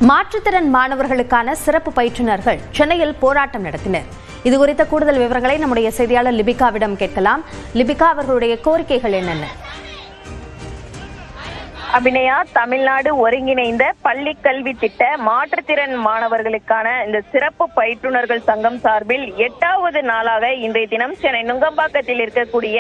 மாற்றுத்திறன் மாணவர்களுக்கான சிறப்பு பயிற்றுனர்கள் சென்னையில் போராட்டம் நடத்தினர். இதுகுறித்த கூடுதல் விவரங்களை நம்முடைய செய்தியாளர் லிபிகாவிடம் கேட்கலாம். லிபிகா, அவர்களுடைய கோரிக்கைகள் என்னென்ன? அபிநயா, தமிழ்நாடு ஒருங்கிணைந்த பள்ளி கல்வி திட்ட மாற்றுத்திறன் மாணவர்களுக்கான இந்த சிறப்பு பயிற்றுனர்கள் சங்கம் சார்பில் 8வது நாளாக இன்றைய தினம் சென்னை நுங்கம்பாக்கத்தில் இருக்கக்கூடிய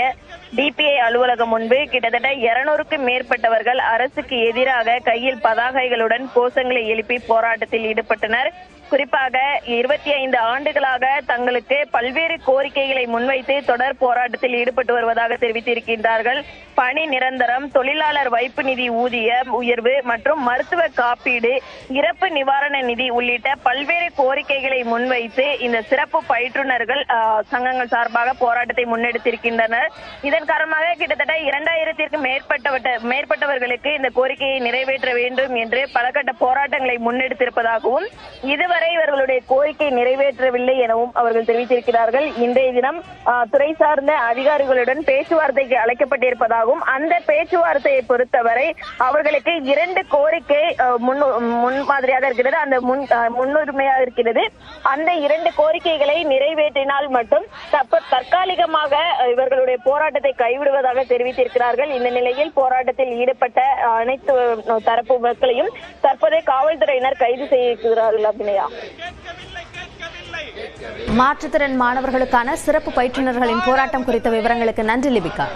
டிபிஐ அலுவலகம் முன்பு கிட்டத்தட்ட 200க்கும் மேற்பட்டவர்கள் அரசுக்கு எதிராக கையில் பதாகைகளுடன் கோஷங்களை எழுப்பி போராட்டத்தில் ஈடுபட்டனர். குறிப்பாக 25 ஆண்டுகளாக தங்களுக்கு பல்வேறு கோரிக்கைகளை முன்வைத்து தொடர் போராட்டத்தில் ஈடுபட்டு வருவதாக தெரிவித்திருக்கின்றார்கள். பணி நிரந்தரம், தொழிலாளர் வைப்பு நிதி ஊதிய உயர்வு மற்றும் மருத்துவ காப்பீடு, இறப்பு நிவாரண நிதி உள்ளிட்ட பல்வேறு கோரிக்கைகளை முன்வைத்து இந்த சிறப்பு பயிற்றுனர்கள் சங்கங்கள் சார்பாக போராட்டத்தை முன்னெடுத்திருக்கின்றனர். இதன் காரணமாக கிட்டத்தட்ட 2000க்கும் மேற்பட்டவர்களுக்கு இந்த கோரிக்கையை நிறைவேற்ற வேண்டும் என்று பலகட்ட போராட்டங்களை முன்னெடுத்திருப்பதாகவும் இதுவரை இவர்களுடைய கோரிக்கை நிறைவேற்றவில்லை எனவும் அவர்கள் தெரிவித்திருக்கிறார்கள். இன்றைய தினம் துறை சார்ந்த அதிகாரிகளுடன் பேச்சுவார்த்தைக்கு அழைக்கப்பட்டிருப்பதாகவும், அந்த பேச்சுவார்த்தையை பொறுத்தவரை அவர்களுக்கு 2 கோரிக்கை முன்மாதிரியாக இருக்கிறது, அந்த முன்னுரிமையாக இருக்கிறது. அந்த 2 கோரிக்கைகளை நிறைவேற்றினால் மட்டும் தற்காலிகமாக இவர்களுடைய போராட்டத்தை கைவிடுவதாக தெரிவித்திருக்கிறார்கள். இந்த நிலையில் போராட்டத்தில் ஈடுபட்ட அனைத்து தரப்பு மக்களையும் தற்போதைய காவல்துறையினர் கைது செய்திருக்கிறார்கள். அபிநயா, மாற்றுத்திறன் மாணவர்களுக்கான சிறப்பு பயிற்றுனர்களின் போராட்டம் குறித்த விவரங்களுக்கு நன்றி லிபிகா.